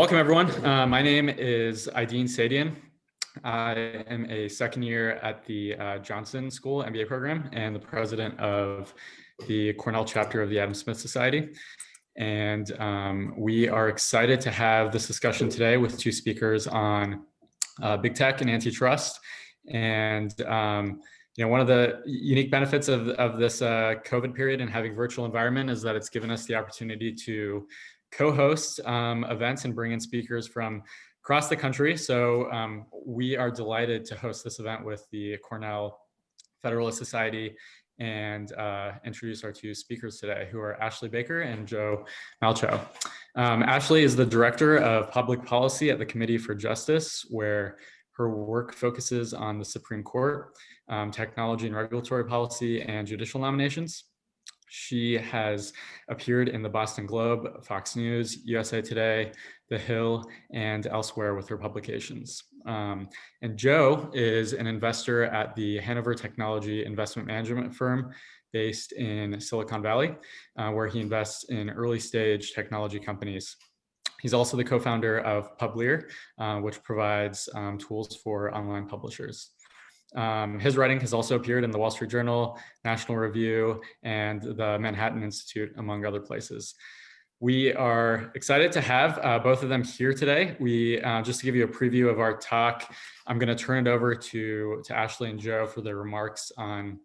Welcome, everyone. My name is Aideen Sadian. I am a second year at the Johnson School MBA program and the president of the Cornell Chapter of the Adam Smith Society. And we are excited to have this discussion today with two speakers on big tech and antitrust. And one of the unique benefits of this COVID period and having virtual environment is that it's given us the opportunity to co-host events and bring in speakers from across the country. So we are delighted to host this event with the Cornell Federalist Society and introduce our two speakers today, who are Ashley Baker and Joe Malchow. Ashley is the director of public policy at the Committee for Justice, where her work focuses on the Supreme Court, technology and regulatory policy, and judicial nominations. She has appeared in the Boston Globe, Fox News, USA Today, The Hill, and elsewhere with her publications. And Joe is an investor at the Hanover Technology Investment Management firm based in Silicon Valley, where he invests in early stage technology companies. He's also the co-founder of Publir, which provides tools for online publishers. His writing has also appeared in the Wall Street Journal, National Review, and the Manhattan Institute, among other places. We are excited to have both of them here today. Just to give you a preview of our talk, I'm going to turn it over to Ashley and Joe for their remarks on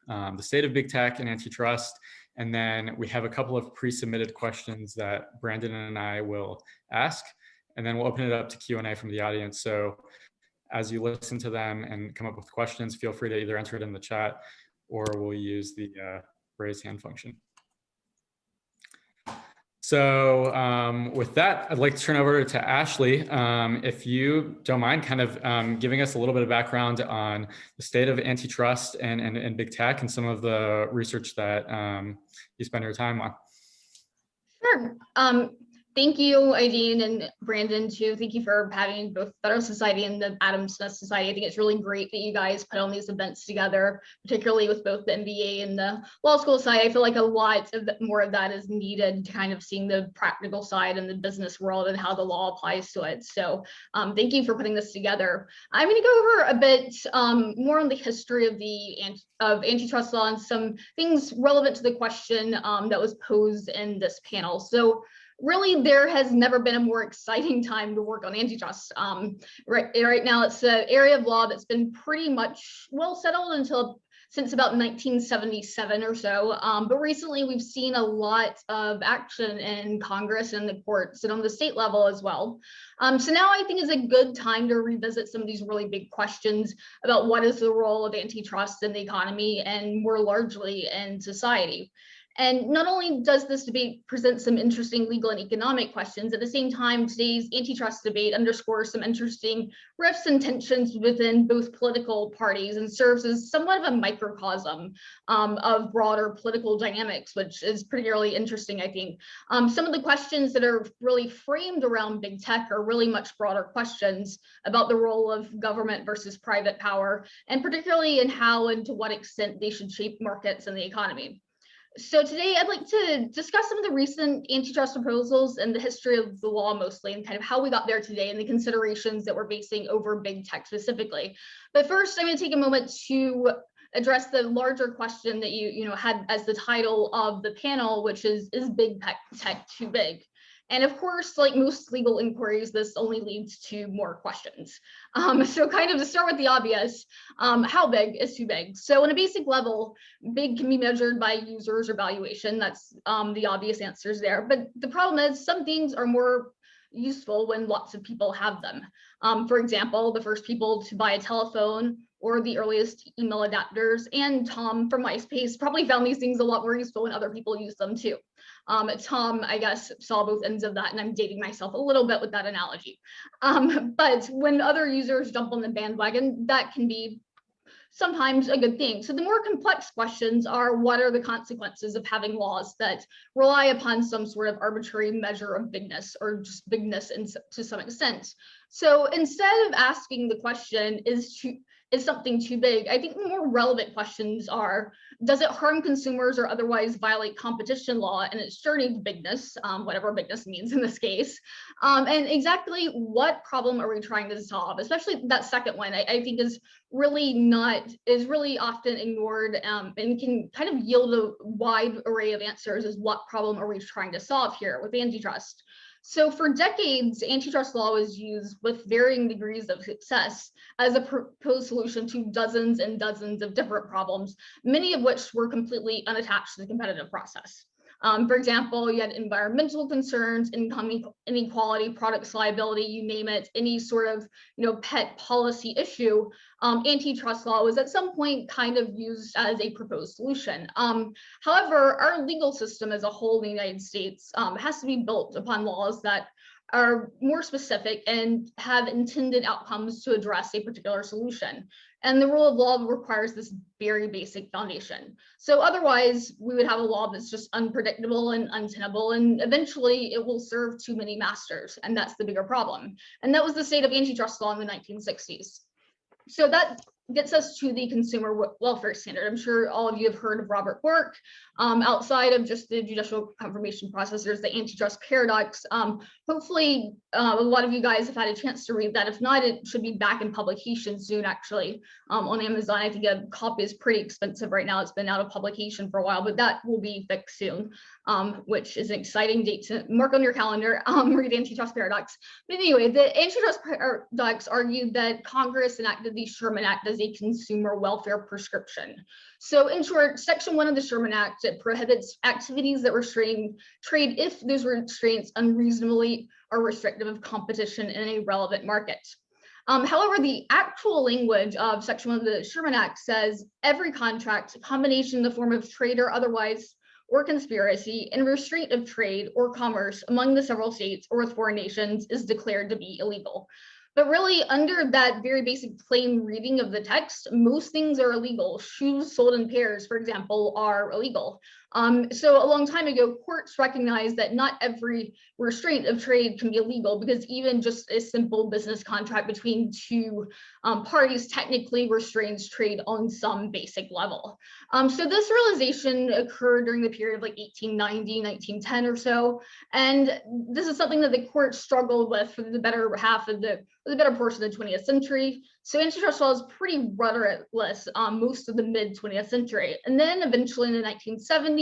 the state of big tech and antitrust. And then we have a couple of pre-submitted questions that Brandon and I will ask, and then we'll open it up to Q&A from the audience. So as you listen to them and come up with questions, feel free to either enter it in the chat or we'll use the raise hand function. So with that, I'd like to turn over to Ashley. If you don't mind kind of giving us a little bit of background on the state of antitrust and big tech and some of the research that you spend your time on. Sure. Thank you, Aideen and Brandon, too. Thank you for having both Federalist Society and the Adam Smith Society. I think it's really great that you guys put on these events together, particularly with both the MBA and the law school side. I feel like a lot more of that is needed to kind of seeing the practical side and the business world and how the law applies to it. So thank you for putting this together. I'm going to go over a bit more on the history of antitrust law and some things relevant to the question that was posed in this panel. So really, there has never been a more exciting time to work on antitrust. Right now, it's an area of law that's been pretty much well settled since about 1977 or so. But recently, we've seen a lot of action in Congress and the courts and on the state level as well. So now I think is a good time to revisit some of these really big questions about what is the role of antitrust in the economy and more largely in society. And not only does this debate present some interesting legal and economic questions, at the same time, today's antitrust debate underscores some interesting rifts and tensions within both political parties and serves as somewhat of a microcosm of broader political dynamics, which is particularly interesting, I think. Some of the questions that are really framed around big tech are really much broader questions about the role of government versus private power, and particularly in how and to what extent they should shape markets and the economy. So today I'd like to discuss some of the recent antitrust proposals and the history of the law mostly, and kind of how we got there today and the considerations that we're facing over big tech specifically. But first, I'm going to take a moment to address the larger question that you had as the title of the panel, which is big tech too big? And of course, like most legal inquiries, this only leads to more questions. So kind of to start with the obvious, how big is too big? So on a basic level, big can be measured by users or valuation. That's the obvious answers there. But the problem is some things are more useful when lots of people have them. For example, the first people to buy a telephone or the earliest email adapters, and Tom from MySpace probably found these things a lot more useful when other people use them too. Tom, I guess, saw both ends of that, and I'm dating myself a little bit with that analogy. But when other users jump on the bandwagon, that can be sometimes a good thing. So the more complex questions are, what are the consequences of having laws that rely upon some sort of arbitrary measure of bigness, or just bigness to some extent? So instead of asking the question, is something too big? I think the more relevant questions are, does it harm consumers or otherwise violate competition law and its journey to bigness, whatever bigness means in this case? And exactly what problem are we trying to solve? Especially that second one, I think is really often ignored, and can kind of yield a wide array of answers as what problem are we trying to solve here with antitrust. So for decades, antitrust law was used with varying degrees of success as a proposed solution to dozens and dozens of different problems, many of which were completely unattached to the competitive process. For example, you had environmental concerns, income inequality, products liability, you name it, any sort of pet policy issue. Antitrust law was at some point kind of used as a proposed solution. However, our legal system as a whole in the United States has to be built upon laws that are more specific and have intended outcomes to address a particular solution. And the rule of law requires this very basic foundation. So otherwise, we would have a law that's just unpredictable and untenable, and eventually it will serve too many masters, and that's the bigger problem. And that was the state of antitrust law in the 1960s. So that gets us to the consumer welfare standard. I'm sure all of you have heard of Robert Bork. Outside of just the judicial confirmation process, there's the antitrust paradox. Hopefully, a lot of you guys have had a chance to read that. If not, it should be back in publication soon, actually, on Amazon. I think a copy is pretty expensive right now. It's been out of publication for a while, but that will be fixed soon, which is an exciting date to mark on your calendar, read Antitrust Paradox. But anyway, the Antitrust Paradox argued that Congress enacted the Sherman Act as a consumer welfare prescription. So in short, Section 1 of the Sherman Act, it prohibits activities that restrain trade if those restraints unreasonably are restrictive of competition in a relevant market. However, the actual language of Section 1 of the Sherman Act says every contract, combination in the form of trade or otherwise, or conspiracy in restraint of trade or commerce among the several states or with foreign nations is declared to be illegal. But really, under that very basic plain reading of the text, most things are illegal. Shoes sold in pairs, for example, are illegal. So a long time ago, courts recognized that not every restraint of trade can be illegal, because even just a simple business contract between two parties technically restrains trade on some basic level. So this realization occurred during the period of like 1890, 1910 or so. And this is something that the court struggled with for the better portion of the 20th century. So antitrust law is pretty rudderless most of the mid 20th century. And then eventually in the 1970s,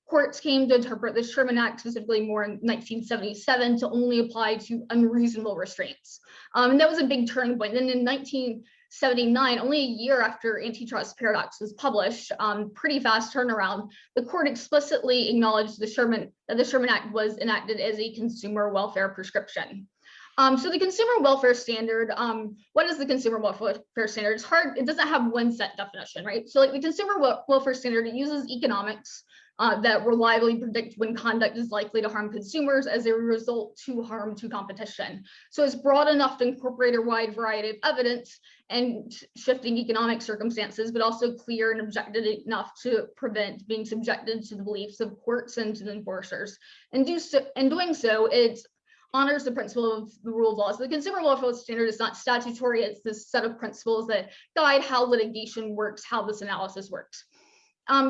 courts came to interpret the Sherman Act, specifically more in 1977, to only apply to unreasonable restraints. And that was a big turning point. Then in 1979, only a year after Antitrust Paradox was published, pretty fast turnaround, the court explicitly acknowledged that the Sherman Act was enacted as a consumer welfare prescription. So the consumer welfare standard, what is the consumer welfare standard? It's hard, it doesn't have one set definition, right? So like the consumer welfare standard, it uses economics that reliably predict when conduct is likely to harm consumers as a result to harm to competition. So it's broad enough to incorporate a wide variety of evidence and shifting economic circumstances, but also clear and objective enough to prevent being subjected to the beliefs of courts and to the enforcers. And doing so, it honors the principle of the rule of law. So the consumer welfare standard is not statutory, it's this set of principles that guide how litigation works, how this analysis works.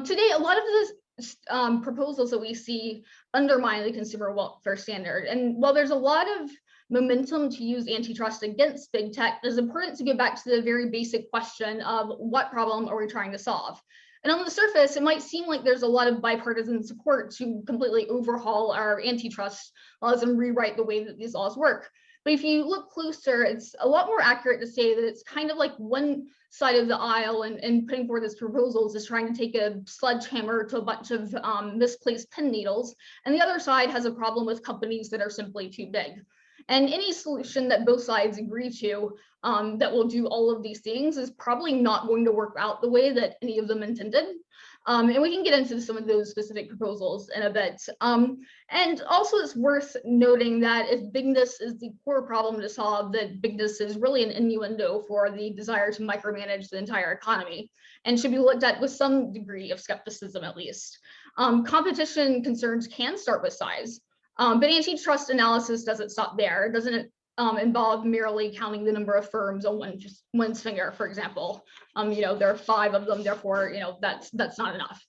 Today, a lot of the proposals that we see undermine the consumer welfare standard. And while there's a lot of momentum to use antitrust against big tech, it is important to get back to the very basic question of what problem are we trying to solve? And on the surface, it might seem like there's a lot of bipartisan support to completely overhaul our antitrust laws and rewrite the way that these laws work. But if you look closer, it's a lot more accurate to say that it's kind of like one side of the aisle and putting forward these proposals is trying to take a sledgehammer to a bunch of misplaced pin needles. And the other side has a problem with companies that are simply too big. And any solution that both sides agree to that will do all of these things is probably not going to work out the way that any of them intended. And we can get into some of those specific proposals in a bit. And also it's worth noting that if bigness is the core problem to solve, that bigness is really an innuendo for the desire to micromanage the entire economy and should be looked at with some degree of skepticism at least. Competition concerns can start with size. But antitrust analysis doesn't stop there. It doesn't involve merely counting the number of firms on one's finger, for example. There are 5 of them, therefore, that's not enough.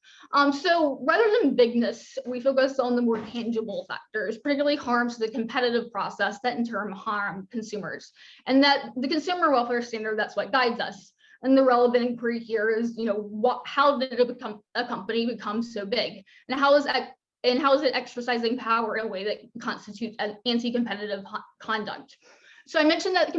So rather than bigness, we focus on the more tangible factors, particularly harms to the competitive process that in turn harm consumers. And that the consumer welfare standard, that's what guides us. And the relevant inquiry here is, how did a company become so big? And how is it exercising power in a way that constitutes an anti-competitive conduct? So I mentioned that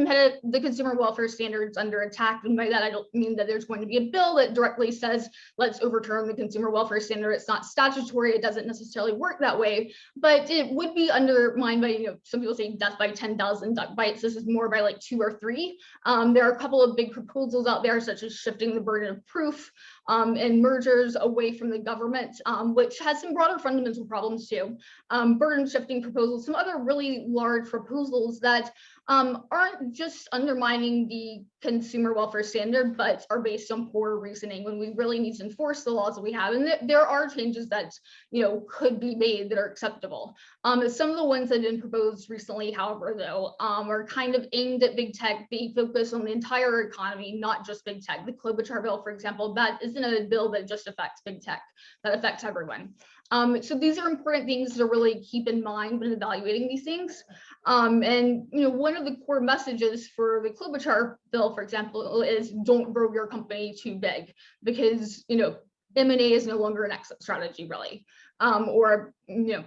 the consumer welfare standards under attack, and by that I don't mean that there's going to be a bill that directly says let's overturn the consumer welfare standard. It's not statutory, it doesn't necessarily work that way, but it would be undermined by, some people say death by 10,000 duck bites. This is more by like 2 or 3. There are a couple of big proposals out there, such as shifting the burden of proof and mergers away from the government, which has some broader fundamental problems too. Burden shifting proposals, some other really large proposals that aren't just undermining the consumer welfare standard, but are based on poor reasoning when we really need to enforce the laws that we have. And there are changes that could be made that are acceptable. Some of the ones that have been proposed recently, however, though, are kind of aimed at big tech, being focused on the entire economy, not just big tech. The Klobuchar bill, for example, that isn't a bill that just affects big tech, that affects everyone. So these are important things to really keep in mind when evaluating these things. And one of the core messages for the Klobuchar bill, for example, is don't grow your company too big, because M&A is no longer an exit strategy, really, or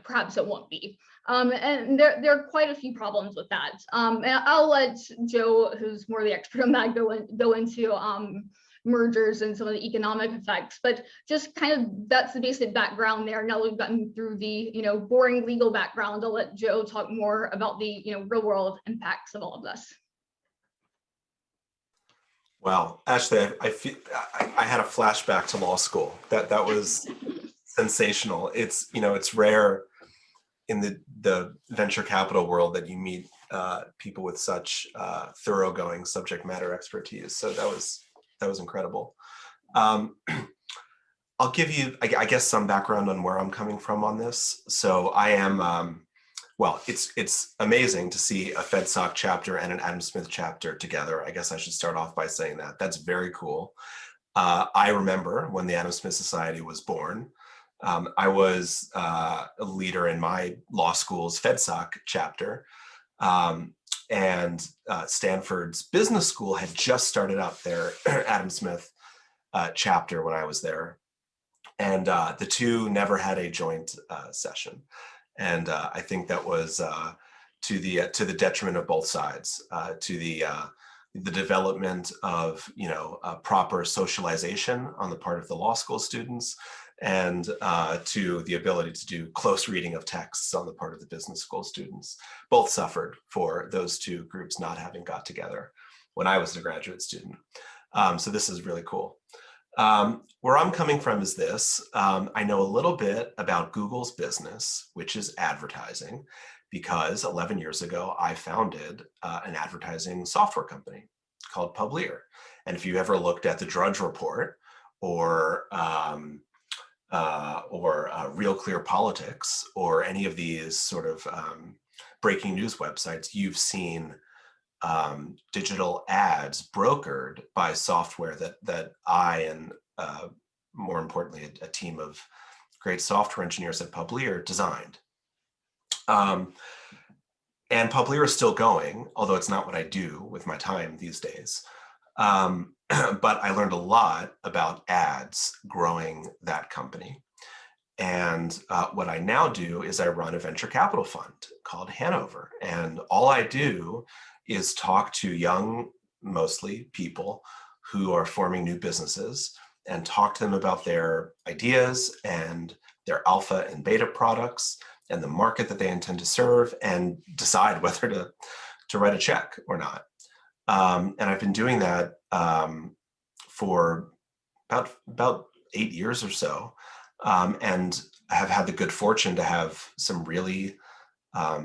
perhaps it won't be. And there are quite a few problems with that. And I'll let Joe, who's more the expert on that, go into mergers and some of the economic effects, but just kind of that's the basic background there. Now we've gotten through the boring legal background, I'll let Joe talk more about the real world impacts of all of this. Well, Ashley, I had a flashback to law school. That was sensational. It's it's rare in the venture capital world that you meet people with such thoroughgoing subject matter expertise. So that was incredible. I'll give you, I guess, some background on where I'm coming from on this. So I am, well, it's amazing to see a FedSoc chapter and an Adam Smith chapter together. I guess I should start off by saying that. That's very cool. I remember when the Adam Smith Society was born. I was a leader in my law school's FedSoc chapter. And Stanford's business school had just started up their Adam Smith chapter when I was there. And the two never had a joint session. And I think that was to the detriment of both sides, to the development of proper socialization on the part of the law school students, and to the ability to do close reading of texts on the part of the business school students. Both suffered for those two groups not having got together when I was a graduate student. So this is really cool. Where I'm coming from is this. I know a little bit about Google's business, which is advertising, because 11 years ago, I founded an advertising software company called Publir. And if you ever looked at the Drudge Report or Real Clear Politics or any of these sort of breaking news websites, you've seen digital ads brokered by software that I and more importantly a team of great software engineers at Publir designed. And Publir is still going, although it's not what I do with my time these days. But I learned a lot about ads growing that company. And what I now do is I run a venture capital fund called Hanover. And all I do is talk to young, mostly people who are forming new businesses, and talk to them about their ideas and their alpha and beta products and the market that they intend to serve, and decide whether to write a check or not. And I've been doing that for about 8 years or so, and have had the good fortune to have some really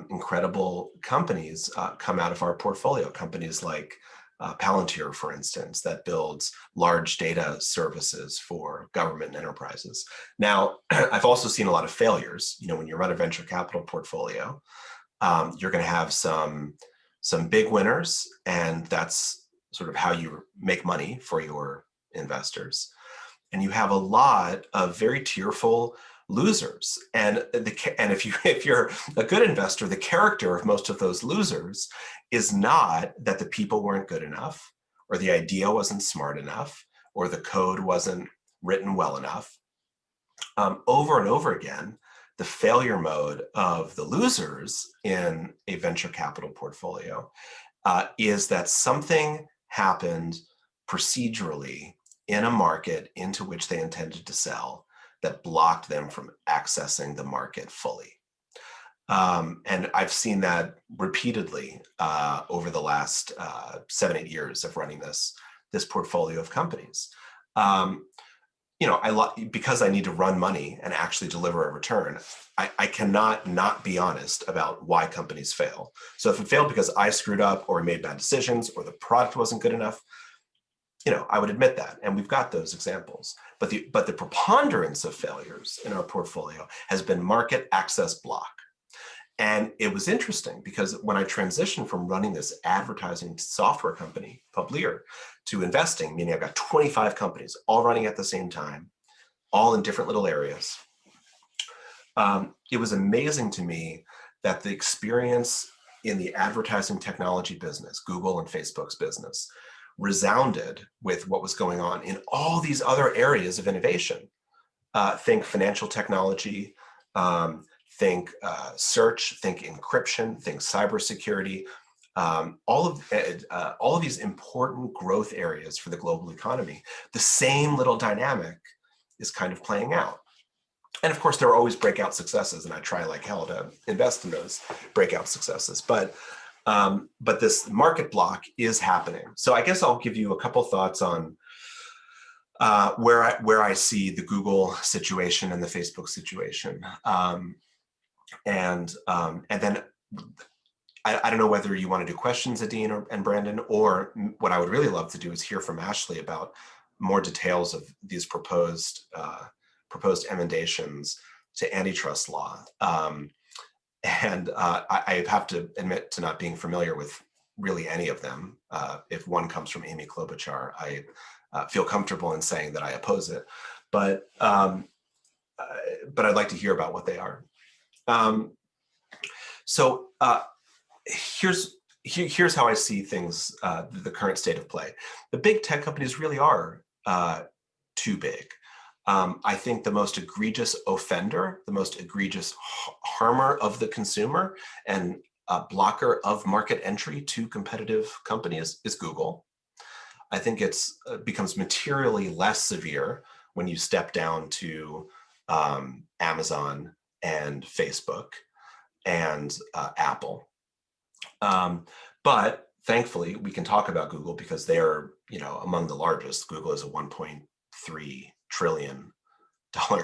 incredible companies come out of our portfolio. Companies like Palantir, for instance, that builds large data services for government enterprises. Now, I've also seen a lot of failures. When you run a venture capital portfolio, you're going to have some some big winners, and that's sort of how you make money for your investors. And you have a lot of very tearful losers. And if you're a good investor, the character of most of those losers is not that the people weren't good enough, or the idea wasn't smart enough, or the code wasn't written well enough. Over and over again, the failure mode of the losers in a venture capital portfolio is that something happened procedurally in a market into which they intended to sell that blocked them from accessing the market fully. And I've seen that repeatedly over the last 7-8 years of running this portfolio of companies. Because I need to run money and actually deliver a return, I cannot not be honest about why companies fail. So if it failed because I screwed up or made bad decisions or the product wasn't good enough, I would admit that, and we've got those examples. But the preponderance of failures in our portfolio has been market access block. And it was interesting because when I transitioned from running this advertising software company, Publir, to investing, meaning I've got 25 companies all running at the same time, all in different little areas, it was amazing to me that the experience in the advertising technology business, Google and Facebook's business, resounded with what was going on in all these other areas of innovation. Think financial technology, think search, think encryption, think cybersecurity, all of these important growth areas for the global economy. The same little dynamic is kind of playing out. And of course, there are always breakout successes, and I try like hell to invest in those breakout successes. But this market block is happening. So I guess I'll give you a couple thoughts on where I see the Google situation and the Facebook situation. And then I don't know whether you want to do questions, Adine and Brandon, or what I would really love to do is hear from Ashley about more details of these proposed emendations to antitrust law. And I have to admit to not being familiar with really any of them. If one comes from Amy Klobuchar, I feel comfortable in saying that I oppose it. But I'd like to hear about what they are. So here's how I see things, the current state of play. The big tech companies really are too big. I think the most egregious offender, the most egregious harmer of the consumer and blocker of market entry to competitive companies is Google. I think it's becomes materially less severe when you step down to Amazon and Facebook and Apple. But thankfully, we can talk about Google because they're among the largest. Google is a $1.3 trillion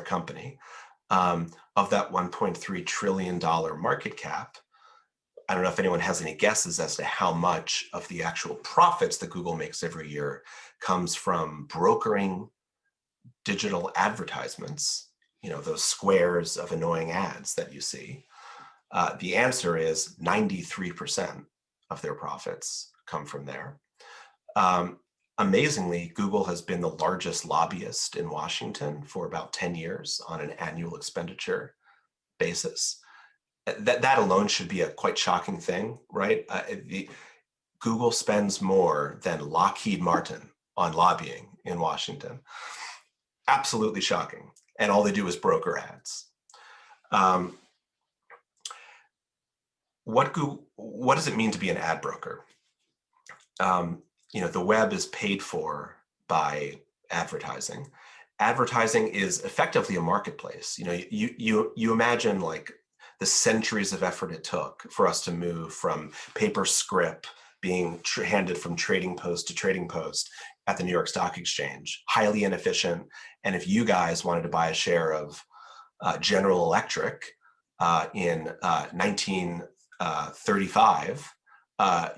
company. Of that $1.3 trillion market cap, I don't know if anyone has any guesses as to how much of the actual profits that Google makes every year comes from brokering digital advertisements, those squares of annoying ads that you see. The answer is 93% of their profits come from there. Amazingly, Google has been the largest lobbyist in Washington for about 10 years on an annual expenditure basis. That alone should be a quite shocking thing, right? Google spends more than Lockheed Martin on lobbying in Washington. Absolutely shocking. And all they do is broker ads. What does it mean to be an ad broker? The web is paid for by advertising. Advertising is effectively a marketplace. You imagine like the centuries of effort it took for us to move from paper script being handed from trading post to trading post at the New York Stock Exchange, highly inefficient. And if you guys wanted to buy a share of General Electric in 1935,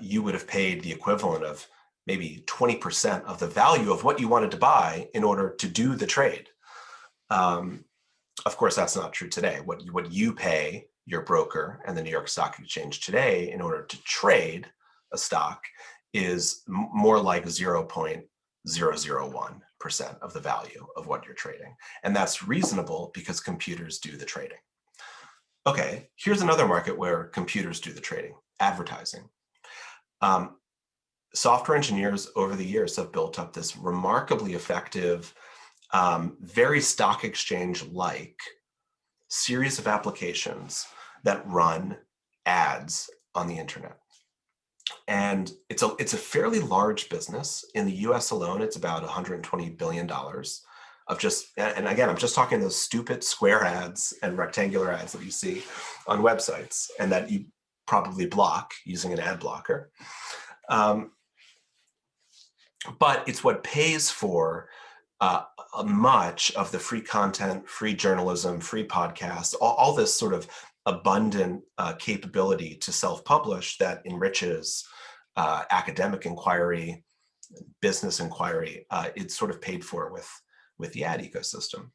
you would have paid the equivalent of maybe 20% of the value of what you wanted to buy in order to do the trade. Of course, that's not true today. What you pay your broker and the New York Stock Exchange today in order to trade a stock is more like 0.001% of the value of what you're trading. And that's reasonable because computers do the trading. Okay, here's another market where computers do the trading, advertising. Software engineers over the years have built up this remarkably effective, very stock exchange-like series of applications that run ads on the internet. And it's a fairly large business. In the US alone, it's about $120 billion of just, and again, I'm just talking those stupid square ads and rectangular ads that you see on websites and that you probably block using an ad blocker. But it's what pays for much of the free content, free journalism, free podcasts, all this sort of abundant capability to self-publish that enriches academic inquiry, business inquiry. It's sort of paid for with the ad ecosystem.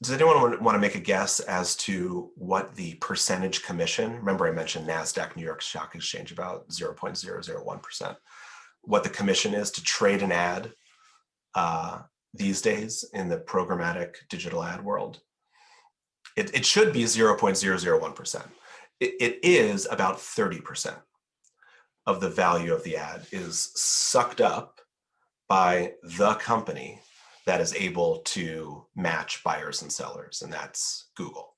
Does anyone want to make a guess as to what the percentage commission, remember I mentioned NASDAQ, New York Stock Exchange, about 0.001%, what the commission is to trade an ad these days in the programmatic digital ad world? It should be 0.001%. It is about 30% of the value of the ad is sucked up by the company that is able to match buyers and sellers, and that's Google.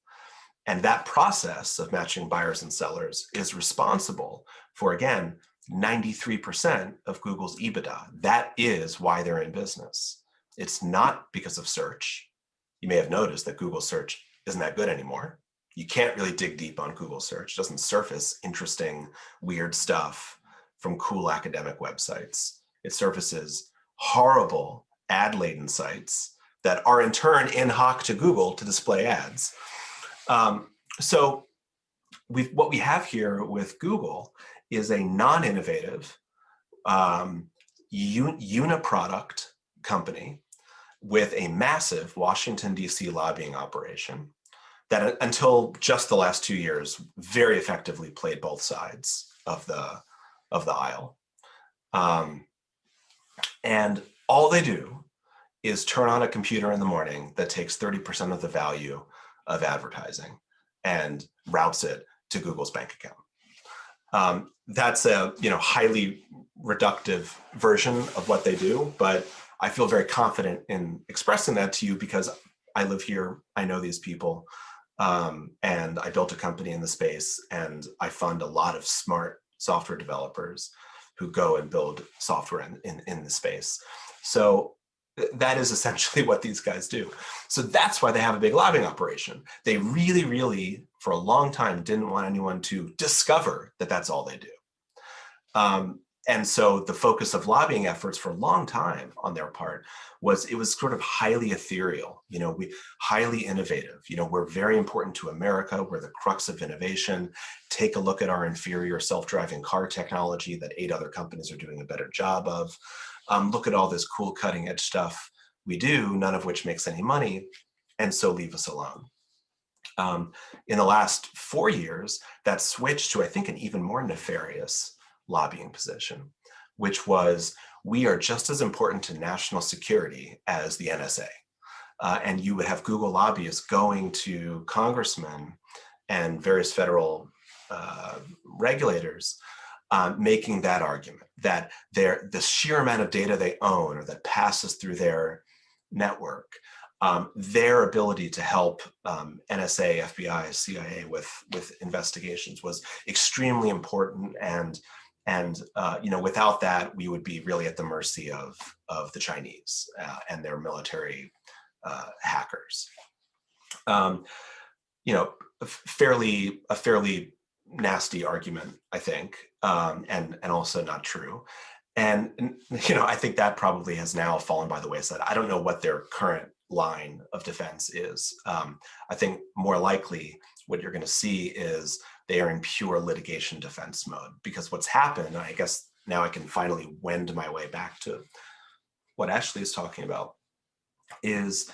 And that process of matching buyers and sellers is responsible for, again, 93% of Google's EBITDA. That is why they're in business. It's not because of search. You may have noticed that Google search isn't that good anymore. You can't really dig deep on Google search. It doesn't surface interesting, weird stuff from cool academic websites. It surfaces horrible ad-laden sites that are in turn in hoc to Google to display ads. So what we have here with Google is a non-innovative uniproduct company with a massive Washington, D.C. lobbying operation that until just the last 2 years very effectively played both sides of the aisle. And all they do is turn on a computer in the morning that takes 30% of the value of advertising and routes it to Google's bank account. That's a highly reductive version of what they do, but I feel very confident in expressing that to you because I live here, I know these people, and I built a company in the space, and I fund a lot of smart software developers who go and build software in the space. So that is essentially what these guys do. So that's why they have a big lobbying operation. They really, really, for a long time, didn't want anyone to discover that that's all they do. And so the focus of lobbying efforts for a long time on their part was sort of highly ethereal, highly innovative. We're very important to America. We're the crux of innovation. Take a look at our inferior self-driving car technology that 8 other companies are doing a better job of. Look at all this cool cutting edge stuff we do, none of which makes any money, and so leave us alone. In the last 4 years, that switched to, I think, an even more nefarious lobbying position, which was, we are just as important to national security as the NSA. And you would have Google lobbyists going to congressmen and various federal regulators making that argument, that the sheer amount of data they own or that passes through their network, their ability to help NSA, FBI, CIA with investigations was extremely important, and without that, we would be really at the mercy of the Chinese and their military hackers. A fairly nasty argument, I think, and also not true. And I think that probably has now fallen by the wayside. I don't know what their current line of defense is. I think more likely what you're going to see is they are in pure litigation defense mode, because what's happened, I guess now I can finally wend my way back to what Ashley is talking about, is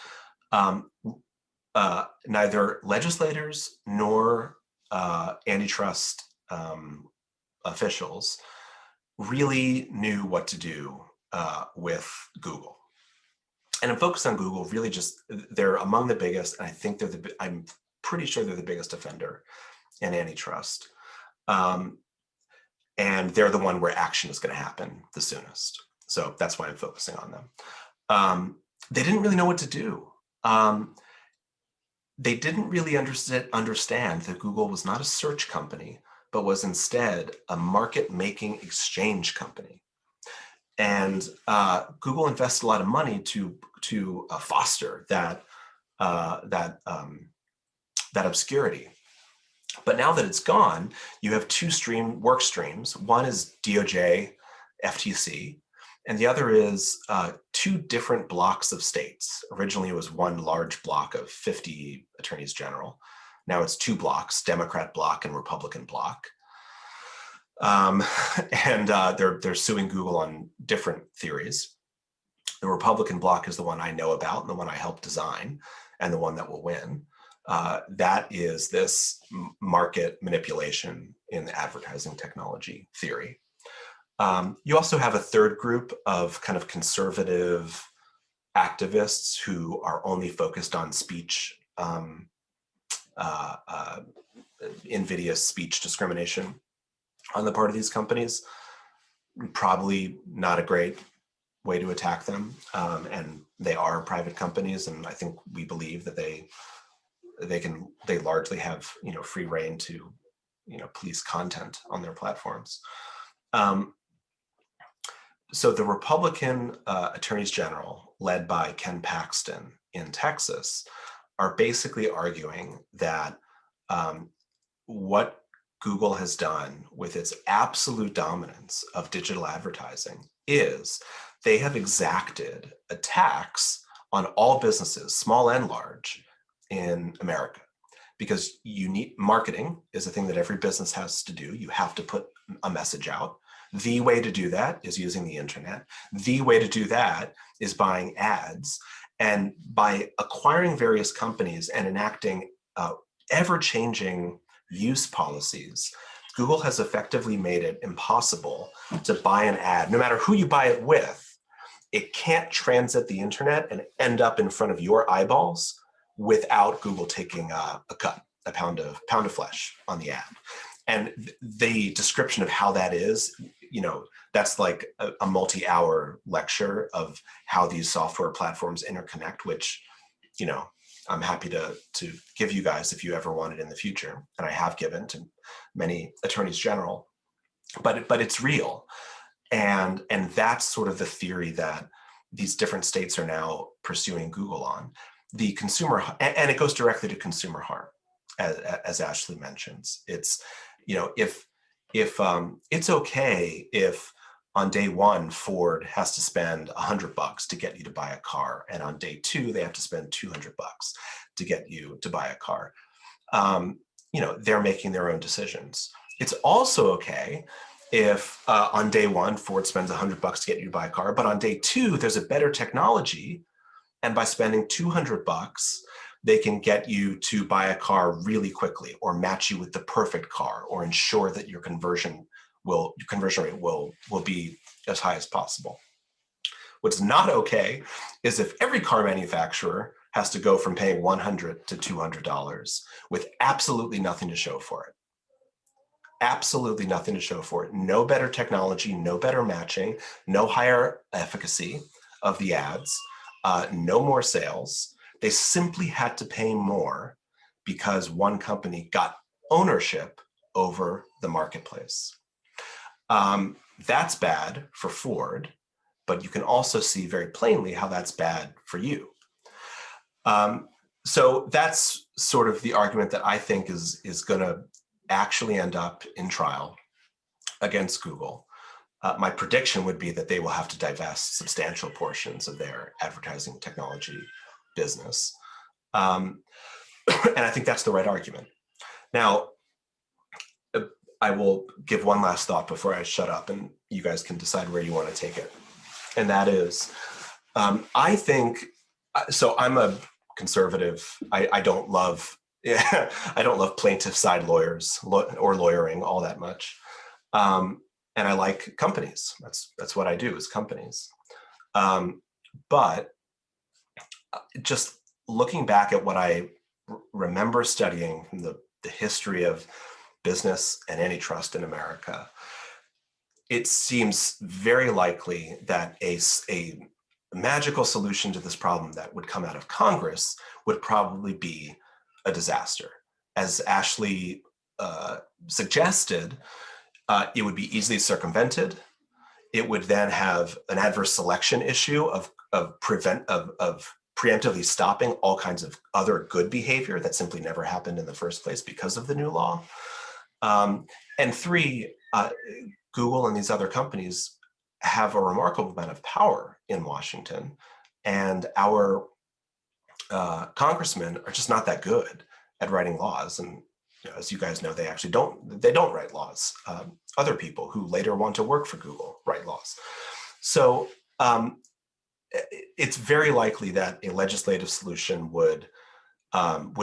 neither legislators nor antitrust officials really knew what to do with Google. And I'm focused on Google, really just, they're among the biggest, and I think I'm pretty sure they're the biggest offender in antitrust. And they're the one where action is going to happen the soonest. So that's why I'm focusing on them. They didn't really know what to do. They didn't really understand that Google was not a search company, but was instead a market-making exchange company. And Google invested a lot of money to foster that obscurity. But now that it's gone, you have two work streams. One is DOJ, FTC, and the other is two different blocks of states. Originally, it was one large block of 50 attorneys general. Now it's two blocks, Democrat block and Republican block. They're suing Google on different theories. The Republican block is the one I know about and the one I helped design and the one that will win. That is this market manipulation in the advertising technology theory. You also have a third group of kind of conservative activists who are only focused on speech, invidious speech discrimination on the part of these companies. Probably not a great way to attack them. And they are private companies, and I think we believe that they largely have, free reign to, police content on their platforms. So the Republican attorneys general, led by Ken Paxton in Texas, are basically arguing that what Google has done with its absolute dominance of digital advertising is they have exacted a tax on all businesses, small and large, in America. Because marketing is a thing that every business has to do. You have to put a message out. The way to do that is using the internet. The way to do that is buying ads. And by acquiring various companies and enacting ever-changing use policies, Google has effectively made it impossible to buy an ad. No matter who you buy it with, it can't transit the internet and end up in front of your eyeballs without Google taking a cut, a pound of flesh on the ad. And the description of how that is, that's like a multi-hour lecture of how these software platforms interconnect, which, I'm happy to give you guys if you ever want it in the future. And I have given to many attorneys general, but it's real. And that's sort of the theory that these different states are now pursuing Google on. The consumer, and it goes directly to consumer harm, as Ashley mentions. It's, if it's okay if on day one, Ford has to spend $100 to get you to buy a car, and on day two, they have to spend $200 to get you to buy a car. They're making their own decisions. It's also okay if on day one, Ford spends $100 to get you to buy a car, but on day two, there's a better technology, and by spending $200, they can get you to buy a car really quickly, or match you with the perfect car, or ensure that your conversion rate will be as high as possible. What's not okay is if every car manufacturer has to go from paying $100 to $200 with absolutely nothing to show for it. Absolutely nothing to show for it. No better technology, no better matching, no higher efficacy of the ads, no more sales. They simply had to pay more because one company got ownership over the marketplace. That's bad for Ford, but you can also see very plainly how that's bad for you. So that's sort of the argument that I think is going to actually end up in trial against Google. My prediction would be that they will have to divest substantial portions of their advertising technology business. And I think that's the right argument. Now, I will give one last thought before I shut up, and you guys can decide where you want to take it. And that is, I think, so I'm a conservative. I don't love, I don't love plaintiff side lawyers or lawyering all that much. And I like companies. That's what I do, is companies. But just looking back at what I remember studying from the history of business and antitrust in America, it seems very likely that a magical solution to this problem that would come out of Congress would probably be a disaster. As Ashley suggested, it would be easily circumvented. It would then have an adverse selection issue of preemptively stopping all kinds of other good behavior that simply never happened in the first place because of the new law. And three, Google and these other companies have a remarkable amount of power in Washington, and our congressmen are just not that good at writing laws. And as you guys know, they actually don't write laws. Other people who later want to work for Google write laws. So it's very likely that a legislative solution would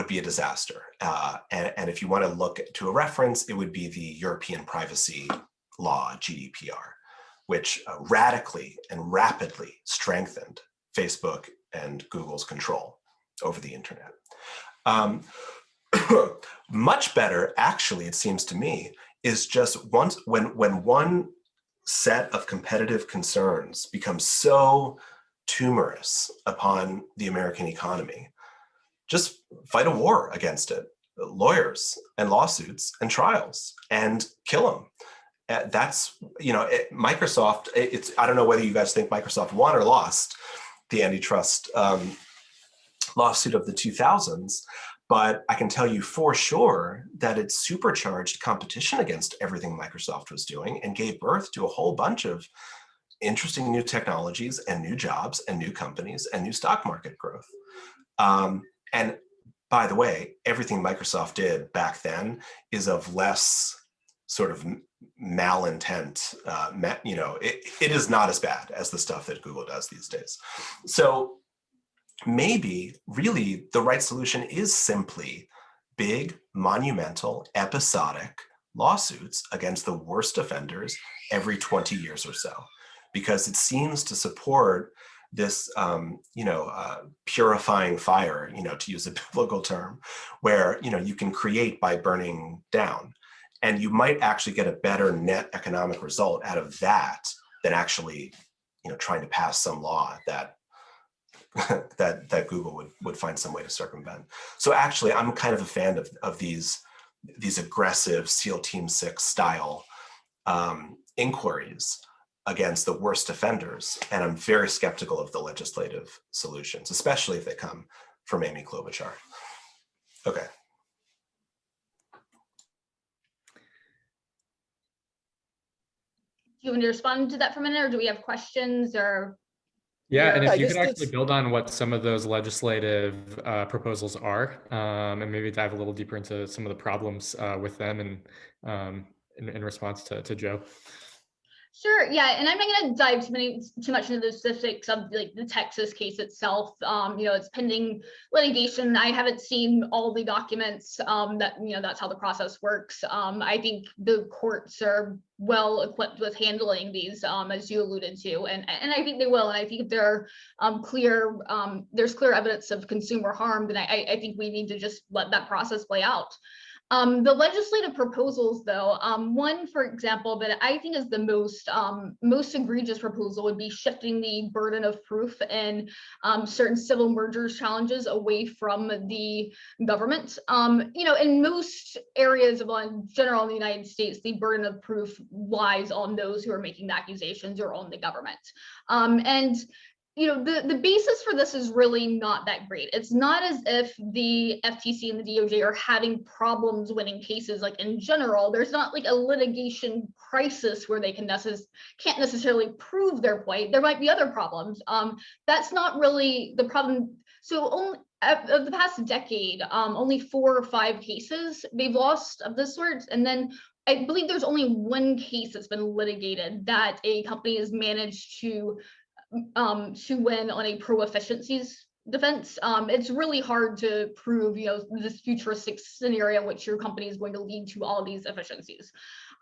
be a disaster. And if you want to look to a reference, it would be the European Privacy Law, GDPR, which radically and rapidly strengthened Facebook and Google's control over the internet. Much better, actually, it seems to me, is just when one set of competitive concerns becomes so tumorous upon the American economy, just fight a war against it. Lawyers and lawsuits and trials, and kill them. That's, Microsoft, I don't know whether you guys think Microsoft won or lost the antitrust lawsuit of the 2000s, but I can tell you for sure that it supercharged competition against everything Microsoft was doing and gave birth to a whole bunch of interesting new technologies and new jobs and new companies and new stock market growth. And by the way, everything Microsoft did back then is of less sort of malintent. It is not as bad as the stuff that Google does these days. So maybe really the right solution is simply big, monumental, episodic lawsuits against the worst offenders every 20 years or so, because it seems to support this, purifying fire, to use a biblical term, where, you can create by burning down. And you might actually get a better net economic result out of that than actually, trying to pass some law that that Google would find some way to circumvent. So actually, I'm kind of a fan of these aggressive SEAL Team 6 style inquiries against the worst offenders. And I'm very skeptical of the legislative solutions, especially if they come from Amy Klobuchar. Okay. Do you want to respond to that for a minute, or do we have questions? Or yeah, and if you could actually build on what some of those legislative proposals are, and maybe dive a little deeper into some of the problems with them, and in response to Joe. Sure. Yeah, and I'm not going to dive too much into the specifics of like the Texas case itself. It's pending litigation. I haven't seen all the documents. That's how the process works. I think the courts are well equipped with handling these, as you alluded to, and I think they will. And I think if there are there's clear evidence of consumer harm, then I think we need to just let that process play out. The legislative proposals, though, one, for example, that I think is the most egregious proposal would be shifting the burden of proof in certain civil mergers challenges away from the government. In most areas of general in the United States, the burden of proof lies on those who are making the accusations or on the government. The basis for this is really not that great. It's not as if the FTC and the DOJ are having problems winning cases. Like in general, there's not like a litigation crisis where they can't necessarily prove their point. There might be other problems. That's not really the problem. So only of the past decade, only 4 or 5 cases they've lost of this sort. And then I believe there's only one case that's been litigated that a company has managed to win on a pro-efficiencies defense. It's really hard to prove, this futuristic scenario in which your company is going to lead to all these efficiencies.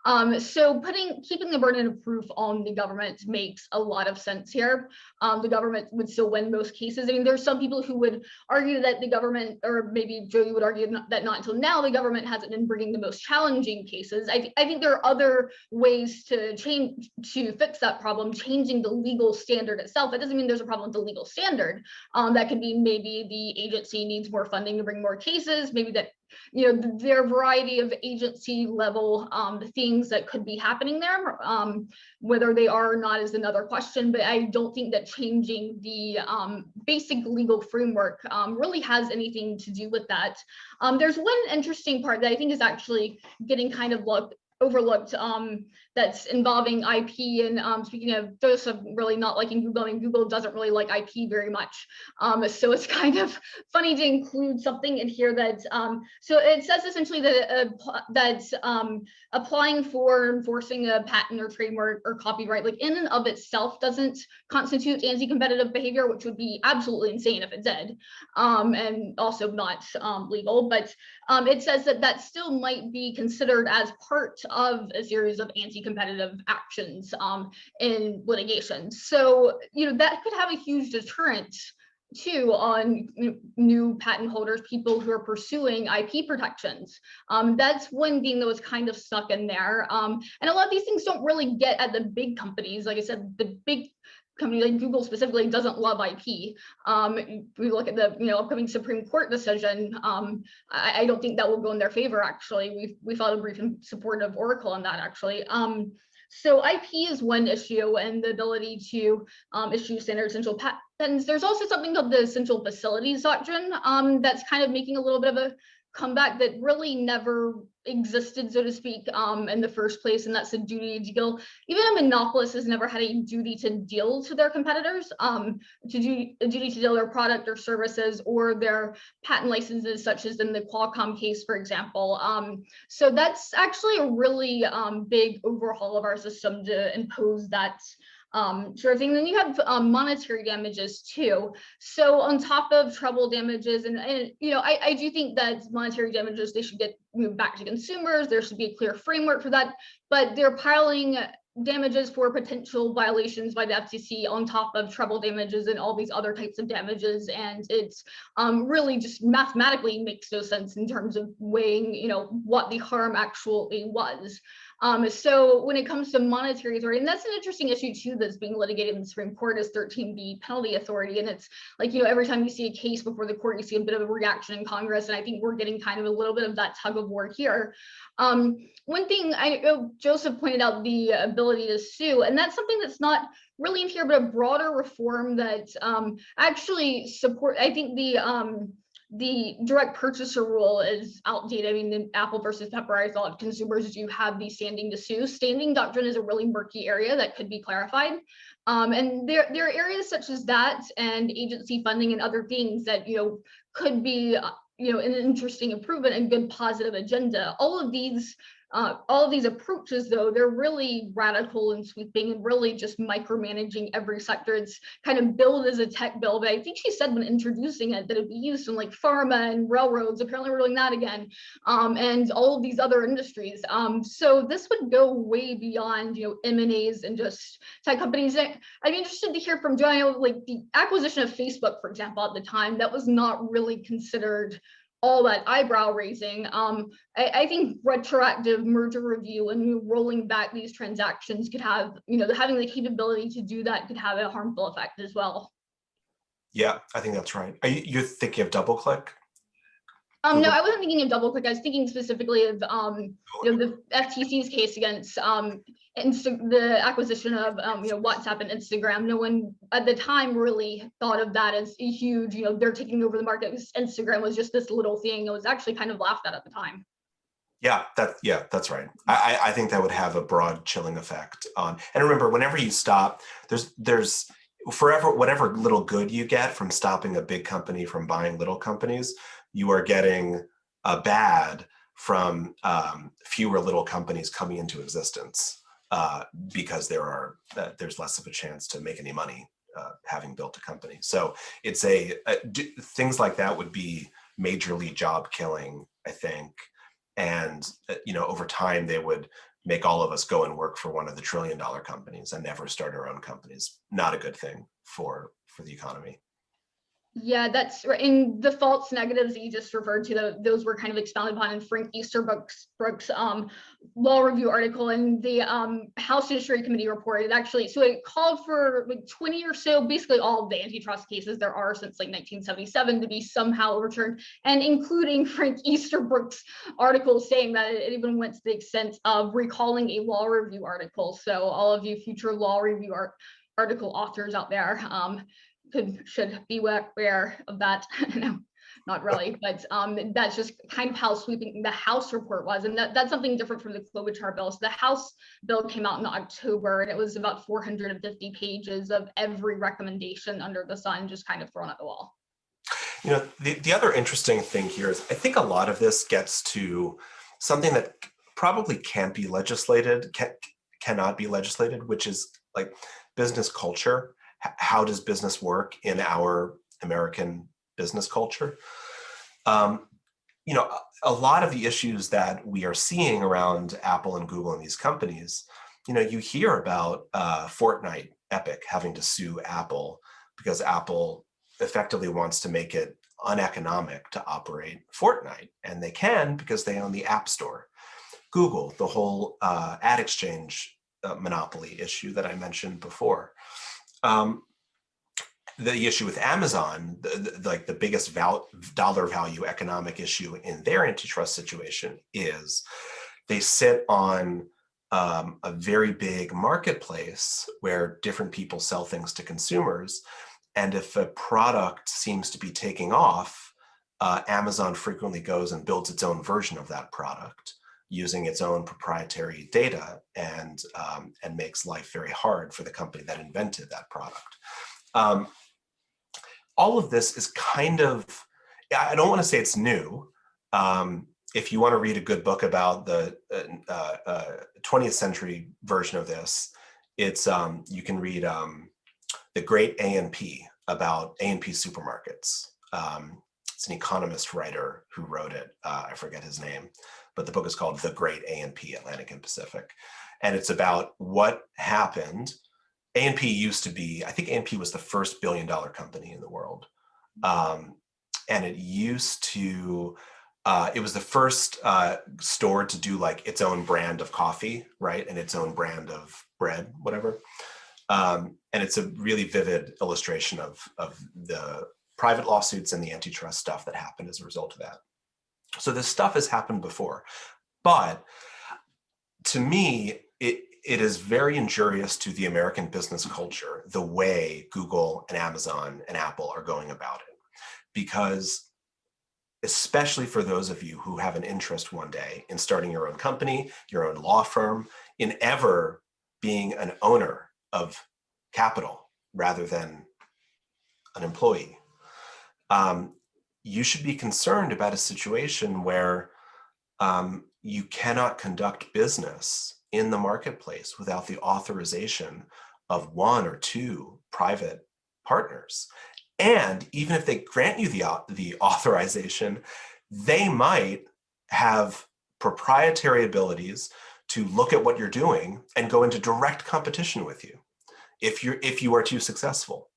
So keeping the burden of proof on the government makes a lot of sense here. The government would still win most cases. I mean, there's some people who would argue that the government, or maybe Joe, you would argue that not until now the government hasn't been bringing the most challenging cases. I think there are other ways to fix that problem, changing the legal standard itself. It doesn't mean there's a problem with the legal standard. That could be maybe the agency needs more funding to bring more cases, maybe that there are a variety of agency level things that could be happening there. Whether they are or not is another question, but I don't think that changing the basic legal framework really has anything to do with that. There's one interesting part that I think is actually getting kind of overlooked that's involving IP. And speaking of Joseph really not liking Google, I mean, Google doesn't really like IP very much. So it's kind of funny to include something in here that, so it says essentially that applying for enforcing a patent or trademark or copyright, like in and of itself doesn't constitute anti-competitive behavior, which would be absolutely insane if it did, and also not legal. But it says that still might be considered as part of a series of anti-competitive actions in litigation. So, that could have a huge deterrent too on new patent holders, people who are pursuing IP protections. That's one thing that was kind of stuck in there. And a lot of these things don't really get at the big companies. Like I said, the big company like Google specifically doesn't love IP. We look at the upcoming Supreme Court decision. I don't think that will go in their favor. Actually, we filed a brief in support of Oracle on that. Actually, so IP is one issue, and the ability to issue standard essential patents. There's also something called the essential facilities doctrine that's kind of making a little bit of a comeback that really never existed, so to speak, in the first place, and that's a duty to deal. Even a monopolist has never had a duty to deal to their competitors, a duty to deal their product or services or their patent licenses, such as in the Qualcomm case, for example. So that's actually a really big overhaul of our system to impose that sort of thing. Then you have monetary damages too. So on top of treble damages, and I do think that monetary damages, they should get moved back to consumers. There should be a clear framework for that, but they're piling damages for potential violations by the FTC on top of treble damages and all these other types of damages, and it's really just mathematically makes no sense in terms of weighing what the harm actually was. So when it comes to monetary authority, and that's an interesting issue too that's being litigated in the Supreme Court, is 13B penalty authority. And it's like, every time you see a case before the court, you see a bit of a reaction in Congress. And I think we're getting kind of a little bit of that tug of war here. One thing I know Joseph pointed out, the ability to sue, and that's something that's not really in here, but a broader reform that actually support, I think the direct purchaser rule is outdated. I mean, the Apple versus Pepper, I thought consumers do have the standing to sue. Standing doctrine is a really murky area that could be clarified. And there are areas such as that and agency funding and other things that, could be, an interesting improvement and good positive agenda. All of these approaches, though, they're really radical and sweeping and really just micromanaging every sector. It's kind of billed as a tech bill, but I think she said when introducing it that it'd be used in like pharma and railroads. Apparently we're doing that again, and all of these other industries. So this would go way beyond, M&As and just tech companies. I'd be interested to hear from Joe, like the acquisition of Facebook, for example, at the time, that was not really considered all that eyebrow raising. I think retroactive merger review and rolling back these transactions could have, having the capability to do that could have a harmful effect as well. Yeah, I think that's right. You're thinking of DoubleClick? No, I wasn't thinking of DoubleClick. I was thinking specifically of the FTC's case against the acquisition of WhatsApp and Instagram. No one at the time really thought of that as a huge, they're taking over the market. Instagram was just this little thing. It was actually kind of laughed at the time. Yeah, that's right. I think that would have a broad chilling effect on. And remember, whenever you stop, there's forever whatever little good you get from stopping a big company from buying little companies, you are getting a bad from fewer little companies coming into existence because there's less of a chance to make any money having built a company. So it's things like that would be majorly job killing, I think. And over time they would make all of us go and work for one of the trillion-dollar companies and never start our own companies. Not a good thing for the economy. Yeah, that's right. And the false negatives that you just referred to, those were kind of expounded upon in Frank Easterbrook's law review article, and the House Judiciary Committee report. It actually, so it called for like 20 or so, basically all of the antitrust cases there are since like 1977 to be somehow overturned, and including Frank Easterbrook's article saying that it even went to the extent of recalling a law review article. So all of you future law review article authors out there, should be aware of that. No, not really, but that's just kind of how sweeping the House report was, and that's something different from the Klobuchar bill. So the House bill came out in October, and it was about 450 pages of every recommendation under the sun just kind of thrown at the wall. You know, the other interesting thing here is I think a lot of this gets to something that probably can't be legislated, cannot be legislated, which is like business culture. How does business work in our American business culture? You know, a lot of the issues that we are seeing around Apple and Google and these companies, you know, you hear about Fortnite, Epic having to sue Apple because Apple effectively wants to make it uneconomic to operate Fortnite, and they can because they own the App Store. Google, the whole ad exchange monopoly issue that I mentioned before. The issue with Amazon, like the biggest dollar value economic issue in their antitrust situation is they sit on a very big marketplace where different people sell things to consumers. And if a product seems to be taking off, Amazon frequently goes and builds its own version of that product using its own proprietary data, and makes life very hard for the company that invented that product. All of this is kind of, I don't want to say it's new. If you want to read a good book about the 20th century version of this, it's you can read The Great A&P, about A&P supermarkets. It's an economist writer who wrote it. I forget his name, but the book is called The Great A&P, Atlantic and Pacific. And it's about what happened. A&P used to be, I think A&P was the first billion-dollar company in the world. And it used to, it was the first store to do like its own brand of coffee, right? And its own brand of bread, whatever. And it's a really vivid illustration of the private lawsuits and the antitrust stuff that happened as a result of that. So this stuff has happened before, but to me, it is very injurious to the American business culture, the way Google and Amazon and Apple are going about it. Because especially for those of you who have an interest one day in starting your own company, your own law firm, in ever being an owner of capital rather than an employee, you should be concerned about a situation where you cannot conduct business in the marketplace without the authorization of one or two private partners. And even if they grant you the authorization, they might have proprietary abilities to look at what you're doing and go into direct competition with you if you are too successful.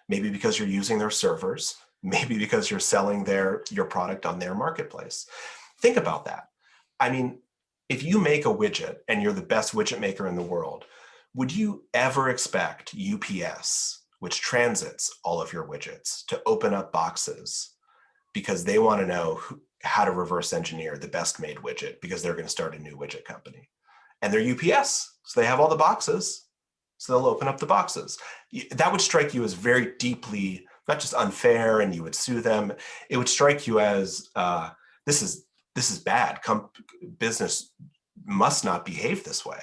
Maybe because you're using their servers, maybe because you're selling your product on their marketplace. Think about that. I mean, if you make a widget and you're the best widget maker in the world, would you ever expect UPS, which transits all of your widgets, to open up boxes because they want to know how to reverse engineer the best made widget because they're going to start a new widget company? And they're UPS, so they have all the boxes, so they'll open up the boxes. That would strike you as very deeply, not just unfair, and you would sue them. It would strike you as this is bad. Business must not behave this way.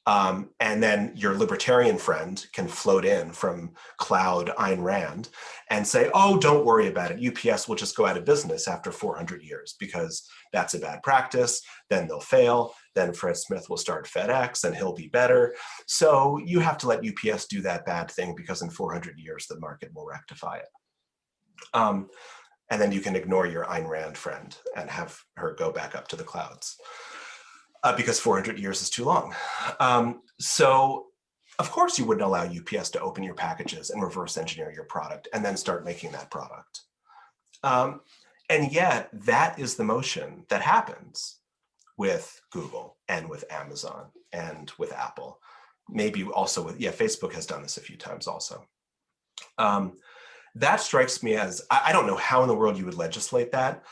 And then your libertarian friend can float in from Cloud Ayn Rand and say, oh, don't worry about it. UPS will just go out of business after 400 years because that's a bad practice. Then they'll fail. Then Fred Smith will start FedEx and he'll be better. So you have to let UPS do that bad thing because in 400 years, the market will rectify it. And then you can ignore your Ayn Rand friend and have her go back up to the clouds. because 400 years is too long. So of course you wouldn't allow UPS to open your packages and reverse engineer your product and then start making that product. And yet that is the motion that happens with Google and with Amazon and with Apple. Maybe also with, Facebook has done this a few times also. That strikes me as, I don't know how in the world you would legislate that.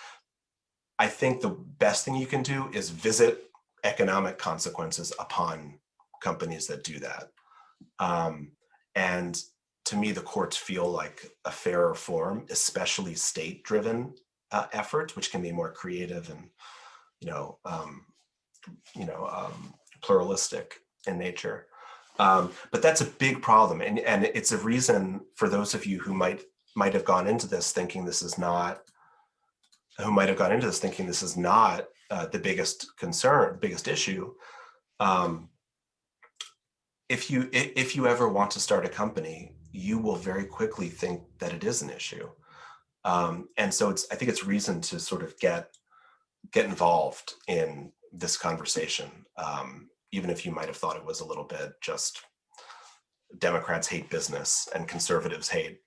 I think the best thing you can do is visit economic consequences upon companies that do that. And to me, the courts feel like a fairer form, especially state-driven efforts, which can be more creative and, pluralistic in nature. But that's a big problem, and it's a reason for those of you who might have gone into this thinking this is not, the biggest concern, biggest issue. If you ever want to start a company, you will very quickly think that it is an issue. And so I think it's reason to sort of get involved in this conversation, even if you might have thought it was a little bit just Democrats hate business and conservatives hate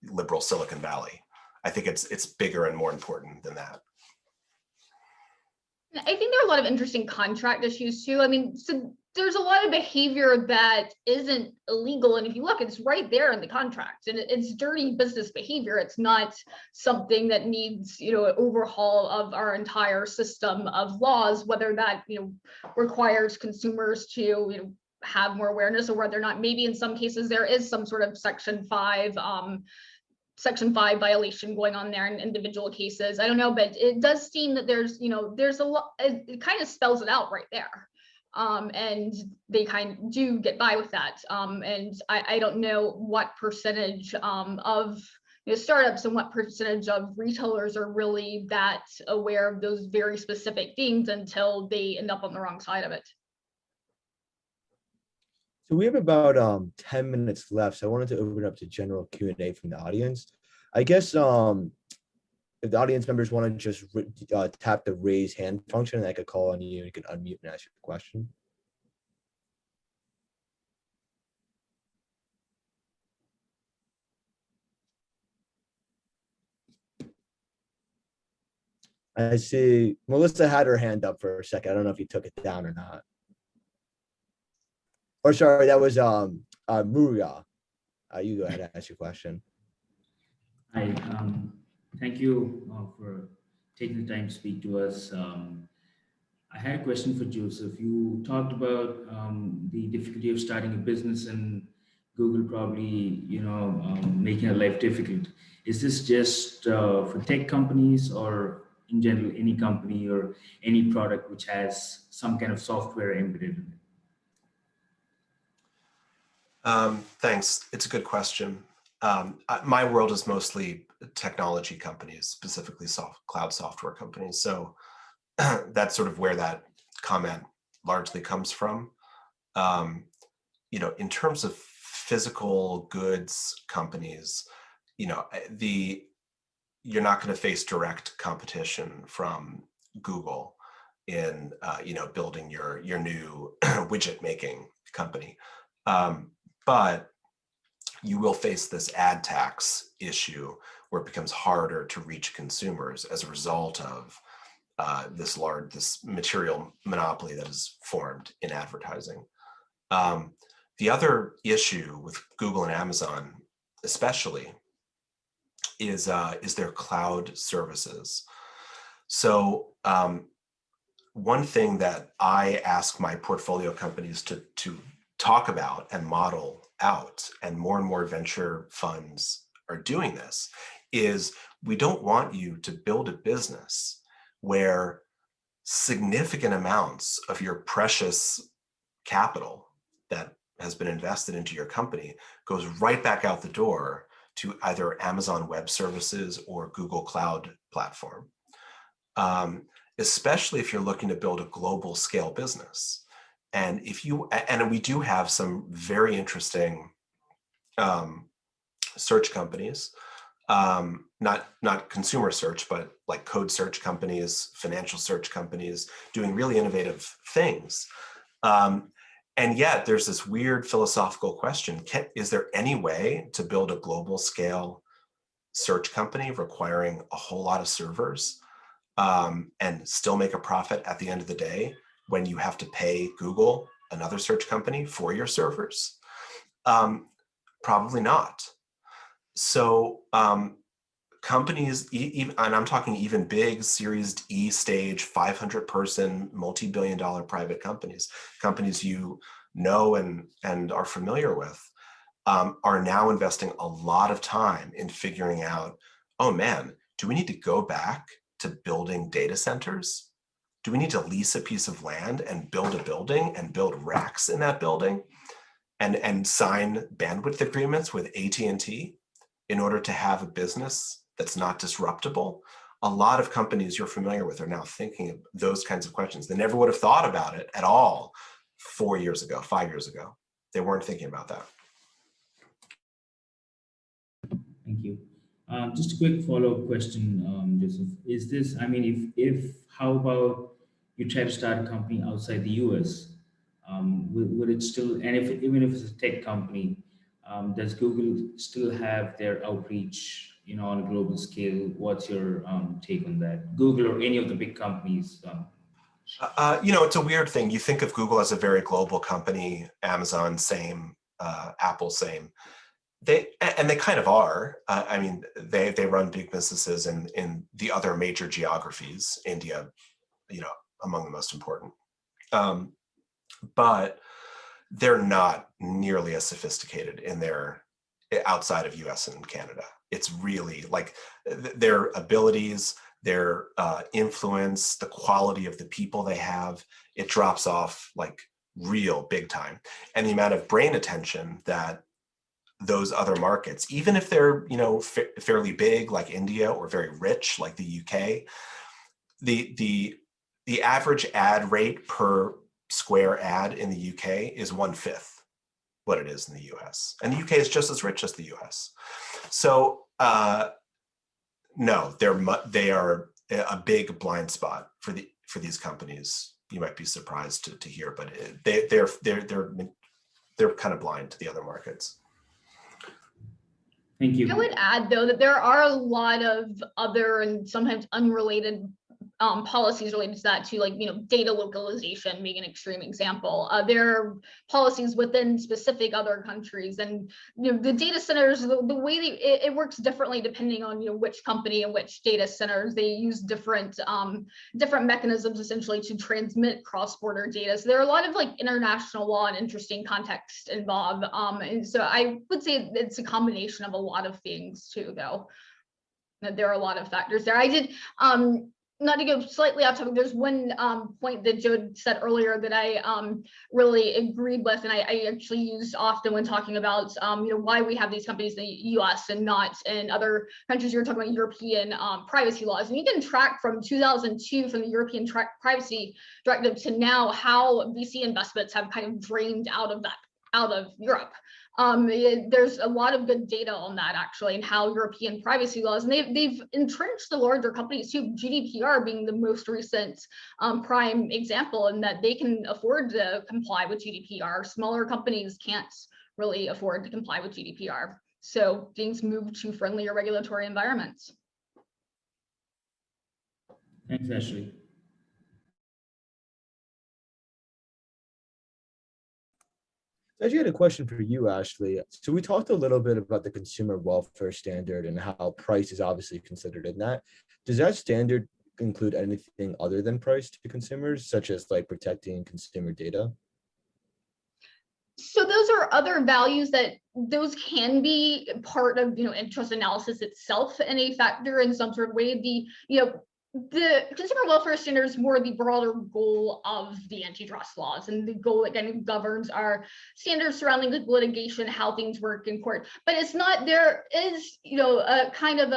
liberal Silicon Valley. I think it's bigger and more important than that. I think there are a lot of interesting contract issues too. I mean, so there's a lot of behavior that isn't illegal. And if you look, it's right there in the contract, and it's dirty business behavior. It's not something that needs, an overhaul of our entire system of laws, whether that, requires consumers to, have more awareness, or whether or not maybe in some cases there is some sort of Section 5 violation going on there in individual cases. I don't know, but it does seem that there's a lot, it kind of spells it out right there. And they kind of do get by with that. And I don't know what percentage of startups and what percentage of retailers are really that aware of those very specific things until they end up on the wrong side of it. So we have about 10 minutes left. So I wanted to open up to general Q&A from the audience. I guess if the audience members want to just tap the raise hand function, and I could call on you and you can unmute and ask your question. I see Melissa had her hand up for a second. I don't know if you took it down or not. Or sorry, that was Muria. You go ahead and ask your question. Hi, thank you for taking the time to speak to us. I had a question for Joseph. You talked about the difficulty of starting a business and Google probably, making our life difficult. Is this just for tech companies, or in general, any company or any product which has some kind of software embedded in it? Thanks. It's a good question. My world is mostly technology companies, specifically cloud software companies. So that's sort of where that comment largely comes from. In terms of physical goods companies, you're not going to face direct competition from Google in building your new widget making company. But you will face this ad tax issue where it becomes harder to reach consumers as a result of this material monopoly that is formed in advertising. The other issue with Google and Amazon, especially, is their cloud services. So one thing that I ask my portfolio companies to talk about and model out, and more venture funds are doing this, is we don't want you to build a business where significant amounts of your precious capital that has been invested into your company goes right back out the door to either Amazon Web Services or Google Cloud Platform, especially if you're looking to build a global scale business. And we do have some very interesting search companies not consumer search, but like code search companies, financial search companies doing really innovative things. And yet there's this weird philosophical question. Is there any way to build a global scale search company requiring a whole lot of servers and still make a profit at the end of the day when you have to pay Google, another search company, for your servers? Probably not. So companies, and I'm talking even big Series E stage, 500-person, multi-billion-dollar private companies you know and are familiar with, are now investing a lot of time in figuring out, oh man, do we need to go back to building data centers? Do we need to lease a piece of land and build a building and build racks in that building and sign bandwidth agreements with AT&T in order to have a business that's not disruptible? A lot of companies you're familiar with are now thinking of those kinds of questions. They never would have thought about it at all 4 years ago, 5 years ago. They weren't thinking about that. Thank you. Just a quick follow-up question, Joseph. Is this, I mean, if how about you try to start a company outside the US? Would it still, and even if it's a tech company, does Google still have their outreach, on a global scale? What's your take on that? Google or any of the big companies? It's a weird thing. You think of Google as a very global company, Amazon, same, Apple, same. They kind of are. I mean, they run big businesses in the other major geographies, India, among the most important. But they're not nearly as sophisticated in their outside of US and Canada. It's really like their abilities, their influence, the quality of the people they have, it drops off like real big time. And the amount of brain attention that those other markets, even if they're fairly big like India or very rich like the UK, the average ad rate per square ad in the UK is 1/5 what it is in the US, and the UK is just as rich as the US. So no, they are a big blind spot for these companies. You might be surprised to hear, but they're kind of blind to the other markets. Thank you. I would add, though, that there are a lot of other and sometimes unrelated policies related to that too, like data localization being an extreme example. There are policies within specific other countries, and the data centers, the way it works differently depending on which company and which data centers. They use different mechanisms essentially to transmit cross-border data. So there are a lot of international law and interesting context involved. And so I would say it's a combination of a lot of things too, though. That there are a lot of factors there. I did not to go slightly off topic, there's one point that Joe said earlier that I really agreed with, and I actually used often when talking about why we have these companies in the US and not in other countries. You were talking about European privacy laws, and you can track from 2002 from the European Privacy Directive to now how VC investments have kind of drained out of Europe. There's a lot of good data on that actually, and how European privacy laws, and they've entrenched the larger companies too, GDPR being the most recent prime example, in that they can afford to comply with GDPR. Smaller companies can't really afford to comply with GDPR. So things move to friendlier regulatory environments. Thanks, Ashley. I actually had a question for you, Ashley. So we talked a little bit about the consumer welfare standard and how price is obviously considered in that. Does that standard include anything other than price to consumers, such as protecting consumer data? So those are other values that those can be part of antitrust analysis itself, and a factor in some sort of way. The consumer welfare standard is more the broader goal of the antitrust laws, and the goal that kind of governs our standards surrounding litigation, how things work in court. But it's not, there is, a kind of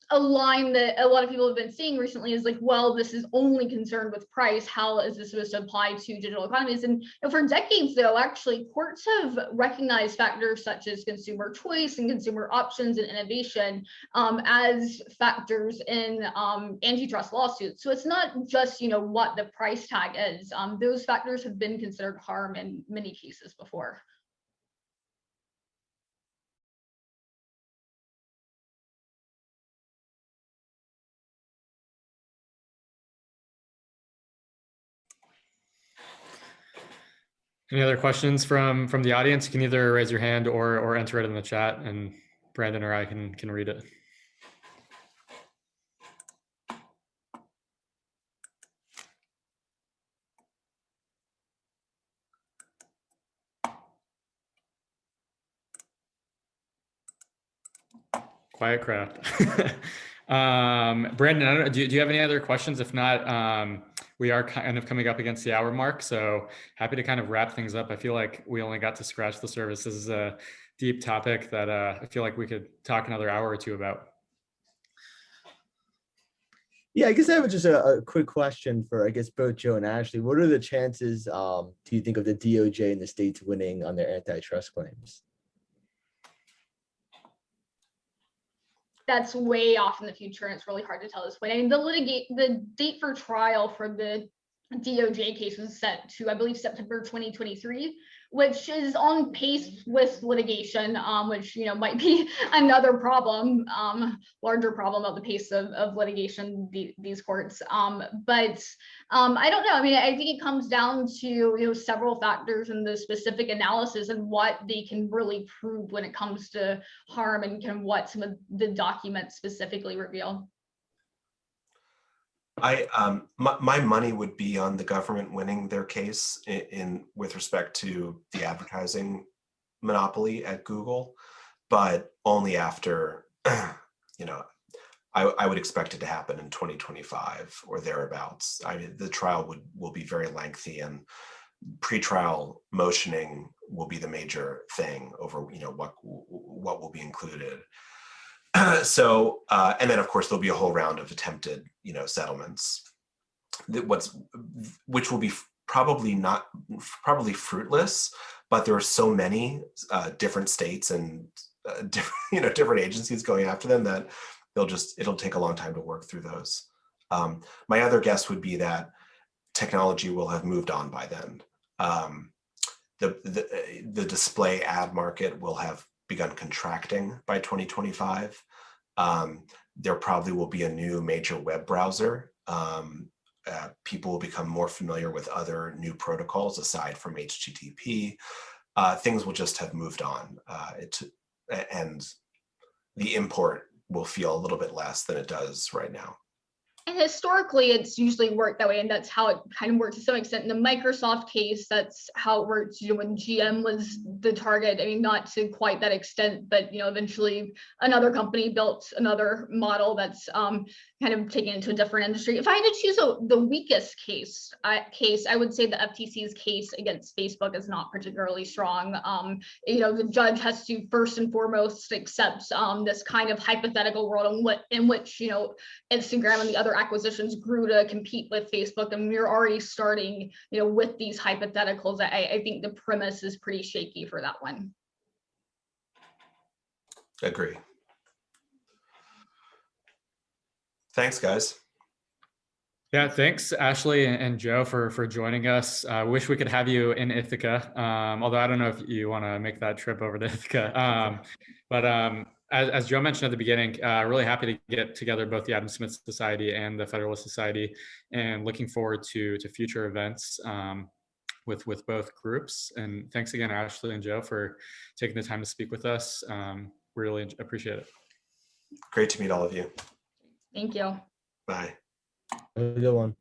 a line that a lot of people have been seeing recently is like, well, this is only concerned with price. How is this supposed to apply to digital economies? And for decades, though, actually, courts have recognized factors such as consumer choice and consumer options and innovation as factors in antitrust lawsuits. So it's not just, what the price tag is. Those factors have been considered harm in many cases before. Any other questions from the audience? You can either raise your hand or enter it in the chat, and Brandon or I can read it. Quiet crowd. Brandon, I don't know, do you have any other questions? If not, we are kind of coming up against the hour mark, so happy to kind of wrap things up. I feel like we only got to scratch the surface. This is a deep topic that I feel like we could talk another hour or two about. Yeah, I guess I have just a quick question for, I guess, both Joe and Ashley. What are the chances, do you think, of the DOJ and the states winning on their antitrust claims? That's way off in the future, and it's really hard to tell this point. I mean, the date for trial for the DOJ case was set to, I believe, September 2023, which is on pace with litigation, which might be another problem, larger problem of the pace of litigation, these courts. But I don't know. I mean, I think it comes down to several factors in the specific analysis and what they can really prove when it comes to harm and kind of what some of the documents specifically reveal. My money would be on the government winning their case with respect to the advertising monopoly at Google, but only after, I would expect it to happen in 2025 or thereabouts. The trial will be very lengthy, and pretrial motioning will be the major thing over, what will be included. So, and then of course there'll be a whole round of attempted, settlements, which will be probably fruitless, but there are so many different states and different agencies going after them that it'll take a long time to work through those. My other guess would be that technology will have moved on by then. The display ad market will have begun contracting by 2025. There probably will be a new major web browser. People will become more familiar with other new protocols aside from HTTP. Things will just have moved on, and the import will feel a little bit less than it does right now. And historically, it's usually worked that way, and that's how it kind of worked to some extent. In the Microsoft case, that's how it worked when GM was the target. I mean, not to quite that extent, but eventually another company built another model that's kind of taken into a different industry. If I had to choose the weakest case, I would say the FTC's case against Facebook is not particularly strong. The judge has to first and foremost accept this kind of hypothetical world in which Instagram and the other acquisitions grew to compete with Facebook, and we're already starting with these hypotheticals. I think the premise is pretty shaky for that one. Agree. Thanks, guys. Yeah, thanks, Ashley and Joe, for joining us. I wish we could have you in Ithaca, although I don't know if you want to make that trip over to Ithaca. But as Joe mentioned at the beginning, really happy to get together both the Adam Smith Society and the Federalist Society, and looking forward to future events with both groups. And thanks again, Ashley and Joe, for taking the time to speak with us. Really appreciate it. Great to meet all of you. Thank you. Bye. Have a good one.